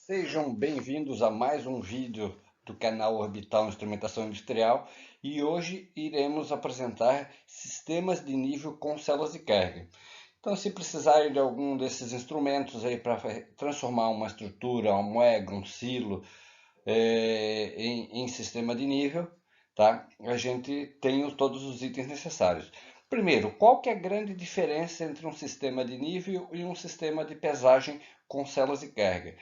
Sejam bem-vindos a mais um vídeo do canal Orbital Instrumentação Industrial e hoje iremos apresentar sistemas de nível com células de carga. Então, se precisarem de algum desses instrumentos aí para transformar uma estrutura, uma moega, um silo em sistema de nível, tá? A gente tem todos os itens necessários. Primeiro, qual que é a grande diferença entre um sistema de nível e um sistema de pesagem com células de carga?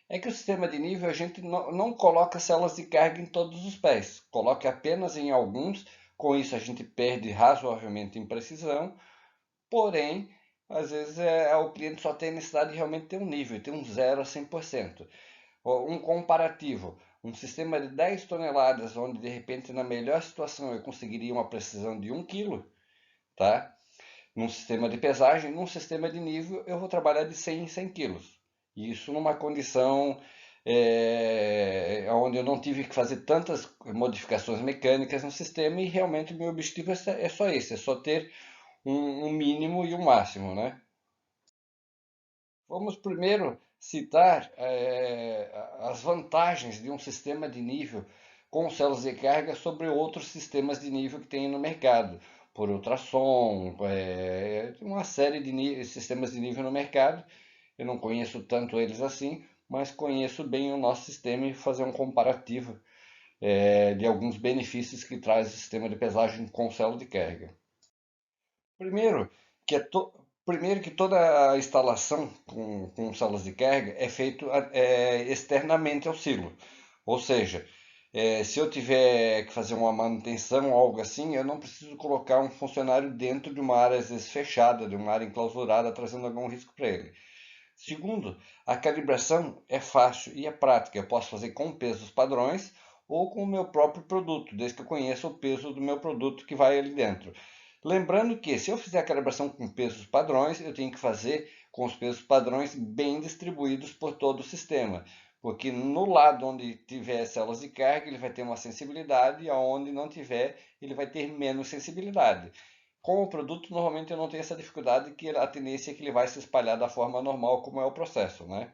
É que o sistema de nível a gente não coloca células de carga em todos os pés, coloca apenas em alguns, com isso a gente perde razoavelmente em precisão, porém, às vezes o cliente só tem necessidade de realmente ter um nível, ter um 0 a 100%. Um comparativo, um sistema de 10 toneladas, onde de repente na melhor situação eu conseguiria uma precisão de 1 kg, tá? Num sistema de pesagem, num sistema de nível eu vou trabalhar de 100 em 100 quilos. Isso numa condição onde eu não tive que fazer tantas modificações mecânicas no sistema e realmente o meu objetivo é só esse, é só ter um mínimo e um máximo, né? Vamos primeiro citar as vantagens de um sistema de nível com células de carga sobre outros sistemas de nível que tem no mercado, por ultrassom, uma série de sistemas de nível no mercado. Eu não conheço tanto eles assim, mas conheço bem o nosso sistema e fazer um comparativo de alguns benefícios que traz o sistema de pesagem com célula de carga. Primeiro que, primeiro que toda a instalação com células de carga é feita externamente ao silo. Ou seja, se eu tiver que fazer uma manutenção ou algo assim, eu não preciso colocar um funcionário dentro de uma área às vezes fechada, de uma área enclausurada, trazendo algum risco para ele. Segundo, a calibração é fácil e é prática. Eu posso fazer com pesos padrões ou com o meu próprio produto, desde que eu conheça o peso do meu produto que vai ali dentro. Lembrando que se eu fizer a calibração com pesos padrões, eu tenho que fazer com os pesos padrões bem distribuídos por todo o sistema, porque no lado onde tiver células de carga, ele vai ter uma sensibilidade e aonde não tiver, ele vai ter menos sensibilidade. Com o produto, normalmente eu não tenho essa dificuldade, que a tendência é que ele vai se espalhar da forma normal, como é o processo, né?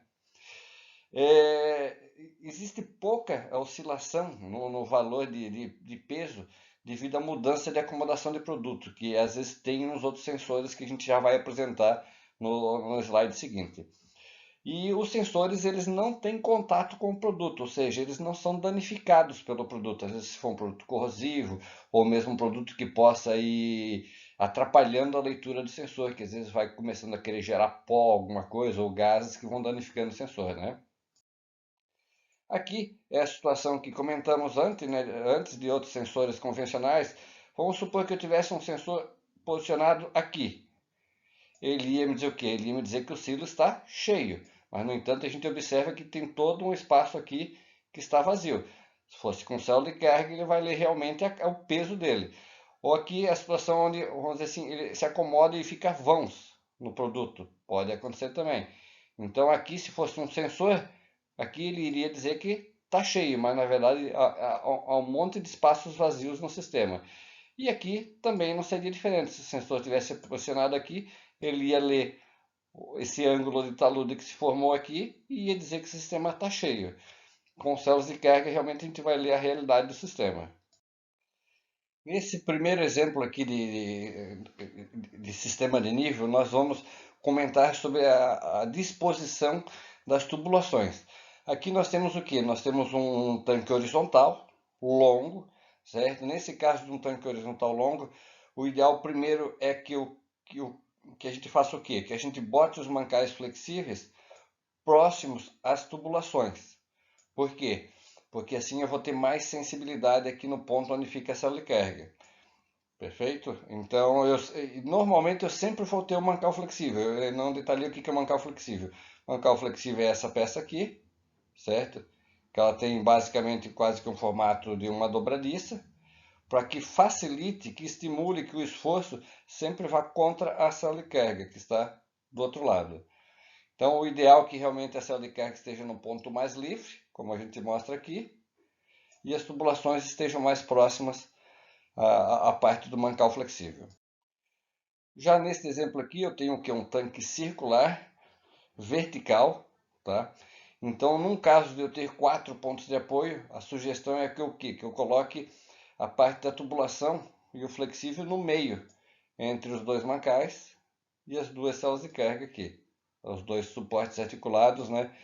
É, existe pouca oscilação no valor de peso devido à mudança de acomodação de produto, que às vezes tem nos outros sensores que a gente já vai apresentar no slide seguinte. E os sensores eles não têm contato com o produto, ou seja, eles não são danificados pelo produto. Às vezes, se for um produto corrosivo ou mesmo um produto que possa ir atrapalhando a leitura do sensor, que às vezes vai começando a querer gerar pó, alguma coisa, ou gases que vão danificando o sensor, né? Aqui é a situação que comentamos antes, né, antes de outros sensores convencionais. Vamos supor que eu tivesse um sensor posicionado aqui. Ele ia me dizer o quê? Ele ia me dizer que o silo está cheio. Mas, no entanto, a gente observa que tem todo um espaço aqui que está vazio. Se fosse com célula de carga, ele vai ler realmente o peso dele. Ou aqui a situação onde, vamos dizer assim, ele se acomoda e fica vãos no produto. Pode acontecer também. Então, aqui, se fosse um sensor, aqui ele iria dizer que está cheio, mas na verdade há um monte de espaços vazios no sistema. E aqui também não seria diferente. Se o sensor tivesse posicionado aqui, ele ia ler esse ângulo de talude que se formou aqui e ia dizer que o sistema está cheio. Com células de carga, realmente a gente vai ler a realidade do sistema. Nesse primeiro exemplo aqui de sistema de nível, nós vamos comentar sobre a disposição das tubulações. Aqui nós temos o que? Nós temos um tanque horizontal longo, certo? Nesse caso de um tanque horizontal longo, o ideal primeiro é que a gente faça o quê? Que a gente bote os mancais flexíveis próximos às tubulações. Por quê? Porque assim eu vou ter mais sensibilidade aqui no ponto onde fica a célula de carga. Perfeito? Então, normalmente eu sempre vou ter o mancal flexível. Eu não detalhei o que é o mancal flexível. O mancal flexível é essa peça aqui, certo? Que ela tem basicamente quase que um formato de uma dobradiça, para que facilite, que estimule que o esforço sempre vá contra a célula de carga, que está do outro lado. Então, o ideal é que realmente a célula de carga esteja no ponto mais livre, como a gente mostra aqui, e as tubulações estejam mais próximas à parte do mancal flexível. Já neste exemplo aqui, eu tenho que um tanque circular, vertical, tá? Então, num caso de eu ter 4 pontos de apoio, a sugestão é que eu coloque a parte da tubulação e o flexível no meio, entre os dois mancais e as duas células de carga aqui. Os dois suportes articulados, né?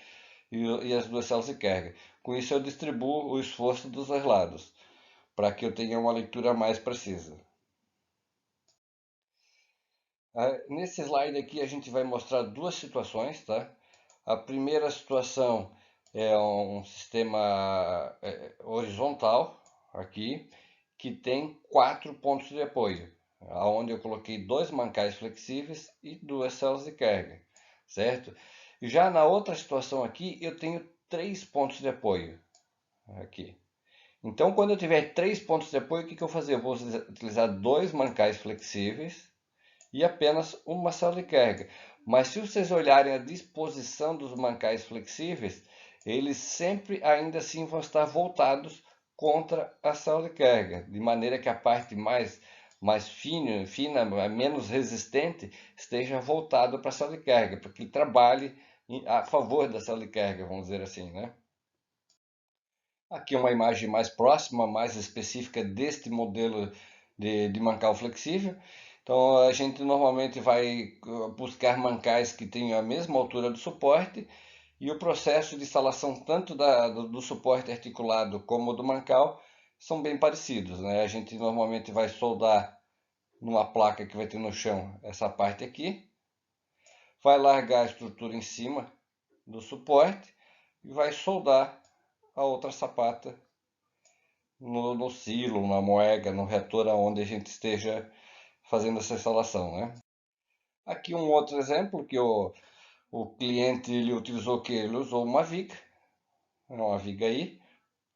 E as duas células de carga. Com isso eu distribuo o esforço dos dois lados, para que eu tenha uma leitura mais precisa. Nesse slide aqui a gente vai mostrar duas situações, tá? A primeira situação é um sistema horizontal aqui, que tem 4 pontos de apoio, onde eu coloquei dois mancais flexíveis e duas células de carga, certo? Já na outra situação aqui, eu tenho 3 pontos de apoio aqui. Então, quando eu tiver 3 pontos de apoio, o que eu vou fazer? Eu vou utilizar dois mancais flexíveis e apenas uma célula de carga. Mas se vocês olharem a disposição dos mancais flexíveis, eles sempre ainda assim vão estar voltados contra a célula de carga, de maneira que a parte mais fina, menos resistente, esteja voltada para a célula de carga, para que ele trabalhe a favor da célula de carga, vamos dizer assim, né? Aqui uma imagem mais próxima, mais específica deste modelo de mancal flexível. Então a gente normalmente vai buscar mancais que tenham a mesma altura do suporte e o processo de instalação tanto do suporte articulado como do mancal são bem parecidos, né? A gente normalmente vai soldar numa placa que vai ter no chão essa parte aqui, vai largar a estrutura em cima do suporte e vai soldar a outra sapata no silo, na moega, no retor onde a gente esteja fazendo essa instalação, né? Aqui um outro exemplo que o cliente ele utilizou que ele usou uma viga aí,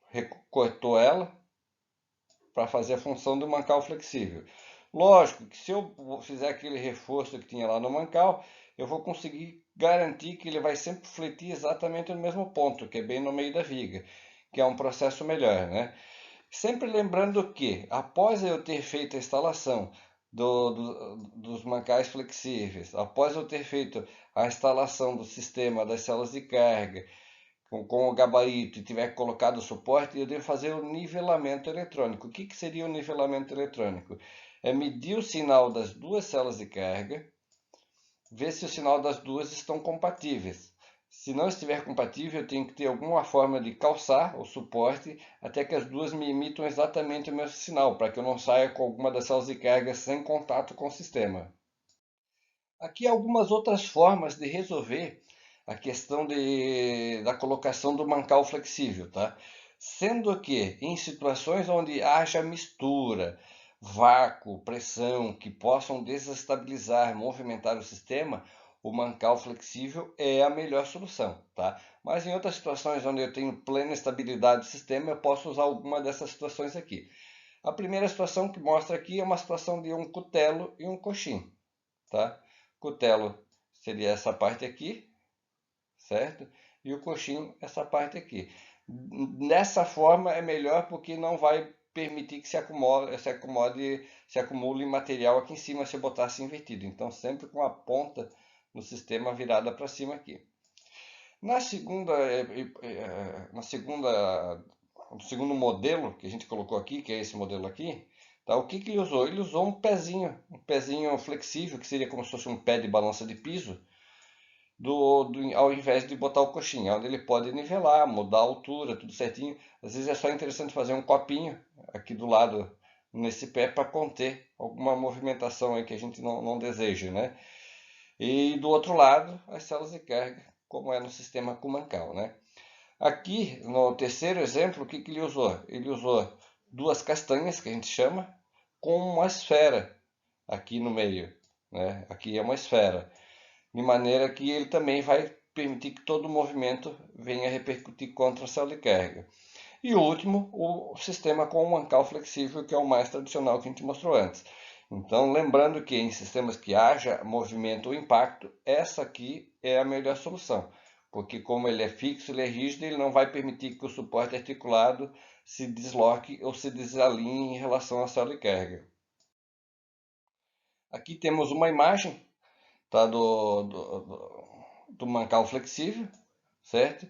recortou ela para fazer a função do mancal flexível. Lógico que se eu fizer aquele reforço que tinha lá no mancal, eu vou conseguir garantir que ele vai sempre fletir exatamente no mesmo ponto, que é bem no meio da viga, que é um processo melhor, né? Sempre lembrando que, após eu ter feito a instalação dos mancais flexíveis, após eu ter feito a instalação do sistema das células de carga, com o gabarito e tiver colocado o suporte, eu devo fazer o nivelamento eletrônico. O que seria o nivelamento eletrônico? É medir o sinal das duas células de carga, ver se o sinal das duas estão compatíveis. Se não estiver compatível, eu tenho que ter alguma forma de calçar o suporte até que as duas me emitam exatamente o mesmo sinal, para que eu não saia com alguma das células de carga sem contato com o sistema. Aqui algumas outras formas de resolver a questão da colocação do mancal flexível, tá? Sendo que em situações onde haja mistura, vácuo, pressão que possam desestabilizar, movimentar o sistema, o mancal flexível é a melhor solução, tá? Mas em outras situações onde eu tenho plena estabilidade do sistema, eu posso usar alguma dessas situações aqui. A primeira situação que mostra aqui é uma situação de um cutelo e um coxim, tá? Cutelo seria essa parte aqui, certo? E o coxim essa parte aqui. Dessa forma é melhor porque não vai permitir que se acumule material aqui em cima se eu botasse invertido. Então sempre com a ponta no sistema virada para cima aqui. Na segunda, no segundo modelo que a gente colocou aqui, que é esse modelo aqui, tá? O que ele usou? Ele usou um pezinho flexível, que seria como se fosse um pé de balança de piso, ao invés de botar o coxinha, onde ele pode nivelar, mudar a altura, tudo certinho. Às vezes é só interessante fazer um copinho aqui do lado nesse pé para conter alguma movimentação aí que a gente não deseja, né? E do outro lado, as células de carga, como é no sistema Kumancal, né? Aqui, no terceiro exemplo, o que ele usou? Ele usou duas castanhas, que a gente chama, com uma esfera aqui no meio, né? Aqui é uma esfera, de maneira que ele também vai permitir que todo o movimento venha repercutir contra a célula de carga. E o último, o sistema com o mancal flexível, que é o mais tradicional que a gente mostrou antes. Então, lembrando que em sistemas que haja movimento ou impacto, essa aqui é a melhor solução, porque como ele é fixo, ele é rígido, ele não vai permitir que o suporte articulado se desloque ou se desalinhe em relação à célula de carga. Aqui temos uma imagem, tá, do mancal flexível, certo?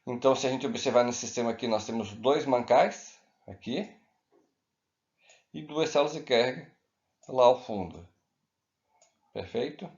Então, se a gente observar nesse sistema aqui, nós temos 2 mancais aqui e 2 células de carga lá ao fundo. Perfeito?